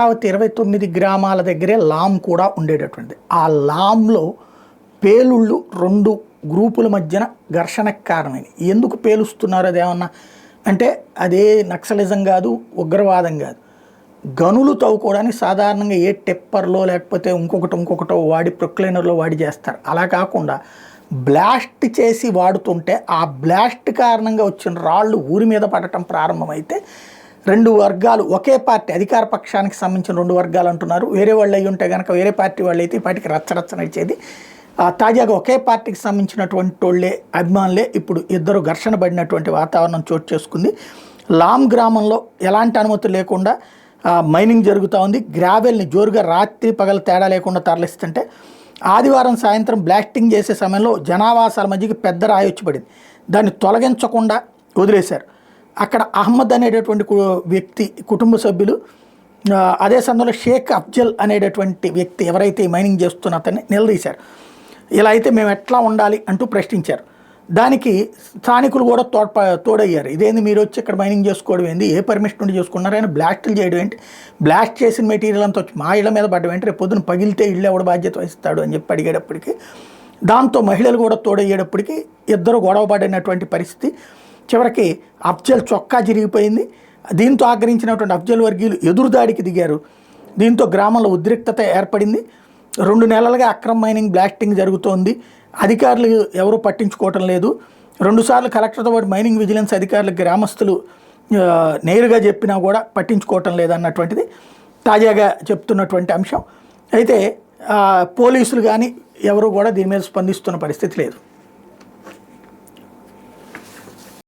అమరావతి 29 గ్రామాల దగ్గరే లామ్ కూడా ఉండేటటువంటిది. ఆ లామ్లో పేలుళ్ళు 2 గ్రూపుల మధ్యన ఘర్షణకు కారణమైంది. ఎందుకు పేలుస్తున్నారు అదేమన్నా అంటే అదే నక్సలిజం కాదు, ఉగ్రవాదం కాదు. గనులు తవ్వుకోవడానికి సాధారణంగా ఏ టెప్పర్లో లేకపోతే ఇంకొకటో వాడి ప్రొక్లైనర్లో వాడి చేస్తారు. అలా కాకుండా బ్లాస్ట్ చేసి వాడుతుంటే ఆ బ్లాస్ట్ కారణంగా వచ్చిన రాళ్ళు ఊరి మీద పడటం ప్రారంభమైతే 2 వర్గాలు ఒకే పార్టీ అధికార పక్షానికి సంబంధించిన 2 వర్గాలు అంటున్నారు. వేరే వాళ్ళు అయ్యి ఉంటే కనుక వేరే పార్టీ వాళ్ళు అయితే ఈ పార్టీకి రచ్చరచ్చ నడిచేది. తాజాగా ఒకే పార్టీకి సంబంధించినటువంటి వాళ్ళే అభిమానులే ఇప్పుడు ఇద్దరు ఘర్షణ పడినటువంటి వాతావరణం చోటు చేసుకుంది. లామ్ గ్రామంలో ఎలాంటి అనుమతి లేకుండా మైనింగ్ జరుగుతూ ఉంది. గ్రావెల్ని జోరుగా రాత్రి పగలు తేడా లేకుండా తరలిస్తుంటే ఆదివారం సాయంత్రం బ్లాస్టింగ్ చేసే సమయంలో జనావాసాల మధ్యకి పెద్ద రాయి వచ్చి పడింది. దాన్ని తొలగించకుండా వదిలేశారు. అక్కడ అహ్మద్ అనేటటువంటి వ్యక్తి కుటుంబ సభ్యులు, అదే సమయంలో షేక్ అఫ్జల్ అనేటటువంటి వ్యక్తి ఎవరైతే మైనింగ్ చేస్తున్న అతన్ని నిలదీశారు. ఇలా అయితే మేము ఎట్లా ఉండాలి అంటూ ప్రశ్నించారు. దానికి స్థానికులు కూడా తోడయ్యారు. ఇదేంది మీరు వచ్చి ఇక్కడ మైనింగ్ చేసుకోవడం ఏంది, ఏ పర్మిషన్ ఉండి చేసుకున్నారు, ఆయన బ్లాస్టులు చేయడం ఏంటి, బ్లాస్ట్ చేసిన మెటీరియల్ అంతా వచ్చి మా ఇళ్ల మీద పడడం ఏంటి, రేపు పొద్దున పగిలితే ఇళ్ళు ఎవడు బాధ్యత వహిస్తాడు అని చెప్పి అడిగేటప్పటికి, దాంతో మహిళలు కూడా తోడయ్యేటప్పటికి ఇద్దరు గొడవ పడినటువంటి పరిస్థితి. చివరికి అఫ్జల్ చొక్కా చిరిగిపోయింది. దీంతో ఆగ్రహించినటువంటి అఫ్జల్ వర్గీయులు ఎదురుదాడికి దిగారు. దీంతో గ్రామంలో ఉద్రిక్తత ఏర్పడింది. 2 నెలలుగా అక్రమ మైనింగ్ బ్లాస్టింగ్ జరుగుతోంది. అధికారులు ఎవరూ పట్టించుకోవటం లేదు. 2 సార్లు కలెక్టర్తో పాటు మైనింగ్ విజిలెన్స్ అధికారులకు గ్రామస్తులు నేరుగా చెప్పినా కూడా పట్టించుకోవటం లేదన్నటువంటిది తాజాగా చెప్తున్నటువంటి అంశం. అయితే పోలీసులు కానీ ఎవరు కూడా దీని మీద స్పందిస్తున్న పరిస్థితి లేదు.